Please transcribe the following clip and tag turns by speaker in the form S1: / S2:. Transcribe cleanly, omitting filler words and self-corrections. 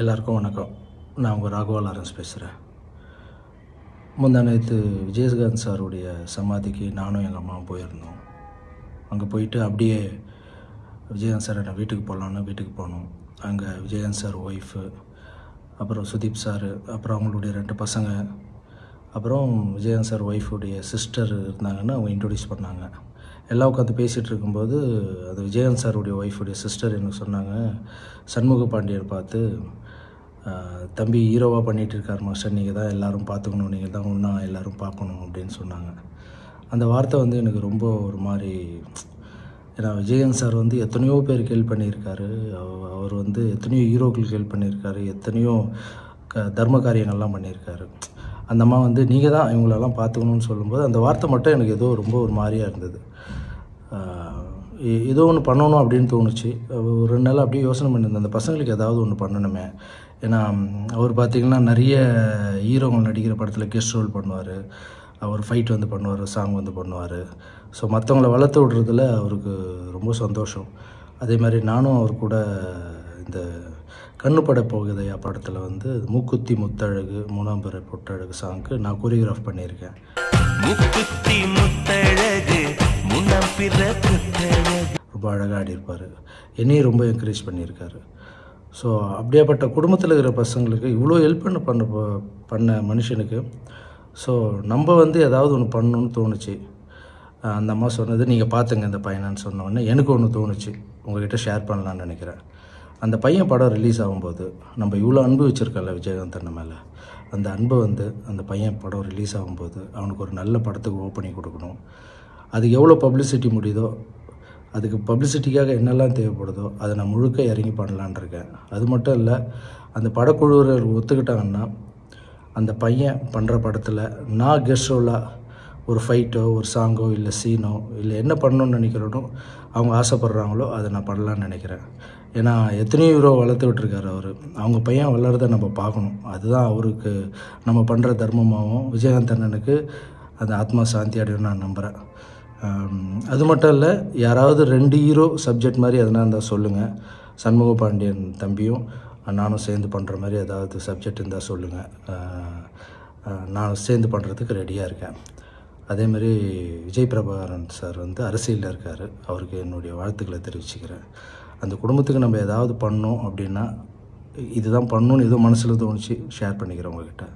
S1: எல்லாருக்கும் வணக்கம். நான் உங்கள் ராகவா லாரன்ஸ் பேசுகிறேன். முந்தா நேற்று விஜயகாந்த் சாருடைய சமாதிக்கு நானும் எங்கள் அம்மாவும் போயிருந்தோம். அங்கே போயிட்டு அப்படியே விஜயகாந்த் சார் நான் வீட்டுக்கு போகலான்னு வீட்டுக்கு போனோம். அங்கே விஜயகாந்த் சார் ஒய்ஃபு, அப்புறம் சுதீப் சார், அப்புறம் அவங்களுடைய 2 பசங்க, அப்புறம் விஜயகாந்த் சார் ஒய்ஃபுடைய சிஸ்டர் இருந்தாங்கன்னு அவங்க இன்ட்ரொடியூஸ் பண்ணாங்க. எல்லாம் உட்காந்து பேசிகிட்டு இருக்கும்போது அது விஜயகாந்த் சாருடைய ஒய்ஃபுடைய சிஸ்டர் எனக்கு சொன்னாங்க, சண்முக பாண்டியர் பார்த்து, தம்பி ஹீரோவாக பண்ணிகிட்டு இருக்கார் மாஸ்டர், நீங்கள் தான் எல்லோரும் பார்த்துக்கணும், நீங்கள் தான் ஒன்றா எல்லோரும் பார்க்கணும் அப்படின்னு சொன்னாங்க. அந்த வார்த்தை எனக்கு ரொம்ப ஒரு மாதிரி, ஏன்னா விஜயகாந்த் சார் எத்தனையோ பேர் ஹெல்ப் பண்ணியிருக்காரு. அவர் எத்தனையோ ஹீரோக்களுக்கு ஹெல்ப் பண்ணியிருக்காரு, எத்தனையோ தர்ம காரியங்கள்லாம் பண்ணியிருக்காரு. அந்த அம்மா நீங்கள் தான் இவங்களெல்லாம் பார்த்துக்கணுன்னு சொல்லும்போது அந்த வார்த்தை மட்டும் எனக்கு ஏதோ ரொம்ப ஒரு மாதிரியாக இருந்தது. ஏதோ ஒன்று பண்ணணும் அப்படின்னு தோணுச்சு. ஒரு 2 நாள் அப்படியே யோசனை பண்ணியிருந்தேன், அந்த பசங்களுக்கு ஏதாவது ஒன்று பண்ணணுமே. ஏன்னா அவர் பார்த்திங்கன்னா நிறைய ஹீரோங்கள் நடிக்கிற படத்தில் கெஸ்ட் ரோல் பண்ணுவார், அவர் ஃபைட் பண்ணுவார், சாங் பண்ணுவார். ஸோ மற்றவங்கள வளர்த்து விடுறதுல அவருக்கு ரொம்ப சந்தோஷம். அதே மாதிரி நானும் அவர் கூட இந்த கண்ணுப்பட போகுதையா படத்தில் மூக்குத்தி முத்தழகு மூணாம் பிறை பொட்டழகு சாங்க்கு நான் கோரியோகிராஃப் பண்ணியிருக்கேன். ரொம்ப அழகாக ஆடியிருப்பார். என்னையும் ரொம்ப என்கரேஜ் பண்ணியிருக்காரு. ஸோ அப்படியேப்பட்ட குடும்பத்தில் இருக்கிற பசங்களுக்கு இவ்வளோ ஹெல்ப் பண்ண மனுஷனுக்கு ஸோ நம்ம ஏதாவது ஒன்று பண்ணணுன்னு தோணுச்சு. அந்த அம்மா சொன்னது நீங்கள் பார்த்துங்க இந்த பையனான்னு சொன்னோடனே எனக்கு ஒன்று தோணுச்சு, உங்கள்கிட்ட ஷேர் பண்ணலான்னு நினைக்கிறேன். அந்த பையன் படம் ரிலீஸ் ஆகும்போது நம்ம இவ்வளோ அன்பு வச்சுருக்கல விஜயகாந்த் அண்ணன் மேலே, அந்த அன்பை அந்த பையன் படம் ரிலீஸ் ஆகும்போது அவனுக்கு ஒரு நல்ல படத்துக்கு ஓப்பனிங் கொடுக்கணும். அதுக்கு எவ்வளோ பப்ளிசிட்டி முடியுதோ, அதுக்கு பப்ளிசிட்டிக்காக என்னெல்லாம் தேவைப்படுதோ அதை நான் முழுக்க இறங்கி பண்ணலான் இருக்கேன். அது மட்டும் இல்லை, அந்த படக்குழுவினர் ஒத்துக்கிட்டாங்கன்னா அந்த பையன் பண்ணுற படத்தில் நான் கெஸ்ட் ரோலாக ஒரு ஃபைட்டோ ஒரு சாங்கோ இல்லை சீனோ இல்லை என்ன பண்ணணுன்னு நினைக்கிறனோ அவங்க ஆசைப்பட்றாங்களோ அதை நான் பண்ணலான்னு நினைக்கிறேன். ஏன்னா எத்தனையோ ஹீரோ வளர்த்து விட்டுருக்காரு அவர். அவங்க பையன் வளர்றதை நம்ம பார்க்கணும். அதுதான் அவருக்கு நம்ம பண்ணுற தர்மமாகவும் விஜயகாந்த் அண்ணனுக்கு அந்த ஆத்மா சாந்தி அடையும் நான் நம்புகிறேன். அது மட்டும் இல்லை, யாராவது 2 ஹீரோ சப்ஜெக்ட் மாதிரி எதனா இருந்தால் சொல்லுங்கள். சண்முக பாண்டியன் தம்பியும் நானும் சேர்ந்து பண்ணுற மாதிரி ஏதாவது சப்ஜெக்ட் இருந்தால் சொல்லுங்கள். நான் சேர்ந்து பண்ணுறதுக்கு ரெடியாக இருக்கேன். அதேமாதிரி விஜய் பிரபாகரன் சார் அரசியலில் இருக்கார், அவருக்கு என்னுடைய வாழ்த்துக்களை தெரிவிச்சுக்கிறேன். அந்த குடும்பத்துக்கு நம்ம ஏதாவது பண்ணோம் அப்படின்னா இதுதான் பண்ணணும்னு ஏதோ மனசில் தோணுச்சு, ஷேர் பண்ணிக்கிறேன் உங்கள்கிட்ட.